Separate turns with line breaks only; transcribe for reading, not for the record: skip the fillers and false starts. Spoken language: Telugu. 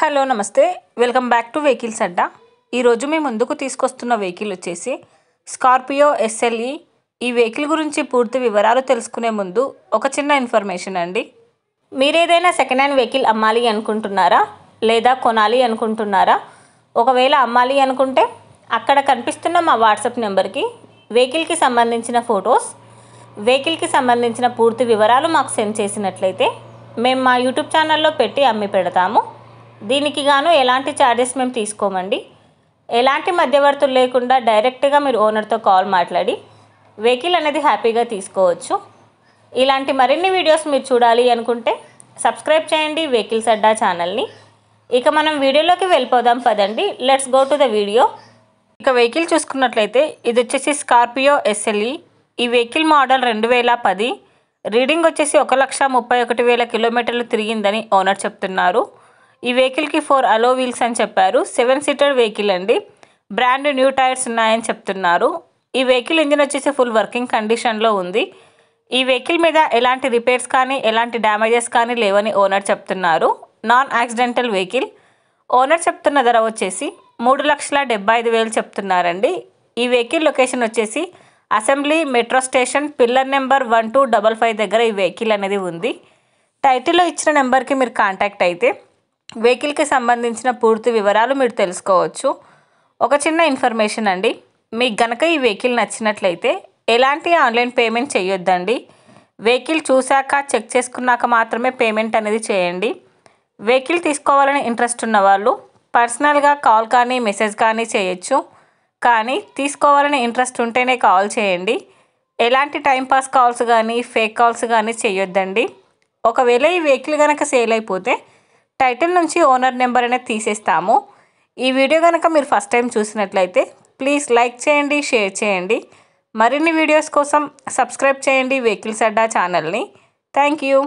హలో నమస్తే వెల్కమ్ బ్యాక్ టు వెహికల్స్ అడ్డా. ఈరోజు మీ ముందుకు తీసుకొస్తున్న వెహికల్ వచ్చేసి స్కార్పియో SLE. ఈ వెహికల్ గురించి పూర్తి వివరాలు తెలుసుకునే ముందు ఒక చిన్న ఇన్ఫర్మేషన్ అండి. మీరు ఏదైనా సెకండ్ హ్యాండ్ వెహికల్ అమ్మాలి అనుకుంటున్నారా లేదా కొనాలి అనుకుంటున్నారా? ఒకవేళ అమ్మాలి అనుకుంటే అక్కడ కనిపిస్తున్న మా వాట్సాప్ నెంబర్కి వెహికల్కి సంబంధించిన ఫొటోస్, వెహికల్కి సంబంధించిన పూర్తి వివరాలు మాకు సెండ్ చేసినట్లయితే మేము మా యూట్యూబ్ ఛానల్లో పెట్టి అమ్మి పెడతాము. దీనికి గాను ఎలాంటి ఛార్జెస్ మేము తీసుకోమండి. ఎలాంటి మధ్యవర్తులు లేకుండా డైరెక్ట్గా మీరు ఓనర్తో కాల్ మాట్లాడి వెహికల్ అనేది హ్యాపీగా తీసుకోవచ్చు. ఇలాంటి మరిన్ని వీడియోస్ మీరు చూడాలి అనుకుంటే సబ్స్క్రైబ్ చేయండి వెహికల్స్ అడ్డా ఛానల్ని. ఇక మనం వీడియోలోకి వెళ్ళిపోదాం పదండి. Let's go to the video. ఇక వెహికల్ చూసుకున్నట్లయితే ఇది వచ్చేసి స్కార్పియో SLE. ఈ వెహికల్ మోడల్ 2010. రీడింగ్ వచ్చేసి 1,31,000 కిలోమీటర్లు తిరిగిందని ఓనర్ చెప్తున్నారు. ఈ వెహికల్కి 4 అలో వీల్స్ అని చెప్పారు. 7 సీటర్ వెహికల్ అండి. బ్రాండ్ న్యూ టైర్స్ ఉన్నాయని చెప్తున్నారు. ఈ వెహికల్ ఇంజిన్ వచ్చేసి ఫుల్ వర్కింగ్ కండిషన్లో ఉంది. ఈ వెహికల్ మీద ఎలాంటి రిపేర్స్ కానీ ఎలాంటి డ్యామేజెస్ కానీ లేవని ఓనర్ చెప్తున్నారు. Non accidental vehicle. ఓనర్ చెప్తున్న ధర వచ్చేసి 3,75,000 చెప్తున్నారండి. ఈ వెహికల్ లొకేషన్ వచ్చేసి assembly metro station pillar number 1255 దగ్గర ఈ వెహికల్ అనేది ఉంది. టైటిల్లో ఇచ్చిన నెంబర్కి మీరు కాంటాక్ట్ అయితే వెహికల్కి సంబంధించిన పూర్తి వివరాలు మీరు తెలుసుకోవచ్చు. ఒక చిన్న ఇన్ఫర్మేషన్ అండి, మీకు గనక ఈ వెహికల్ నచ్చినట్లయితే ఎలాంటి ఆన్లైన్ పేమెంట్ చేయొద్దండి. వెహికల్ చూశాక చెక్ చేసుకున్నాక మాత్రమే పేమెంట్ అనేది చేయండి. వెహికల్ తీసుకోవాలని ఇంట్రెస్ట్ ఉన్న వాళ్ళు పర్సనల్గా కాల్ కానీ మెసేజ్ కానీ చేయొచ్చు. కానీ తీసుకోవాలని ఇంట్రెస్ట్ ఉంటేనే కాల్ చేయండి. ఎలాంటి టైంపాస్ కాల్స్ కానీ ఫేక్ కాల్స్ కానీ చేయొద్దండి. ఒకవేళ ఈ వెహికల్ కనుక సేల్ అయిపోతే టైటిల్ నుంచి ఓనర్ నెంబర్ అనేది తీసేస్తాము. ఈ వీడియో కనుక మీరు ఫస్ట్ టైం చూసినట్లయితే ప్లీజ్ లైక్ చేయండి, షేర్ చేయండి. మరిన్ని వీడియోస్ కోసం సబ్స్క్రైబ్ చేయండి వెహికల్స్ అడ్డా ఛానల్ని. Thank you.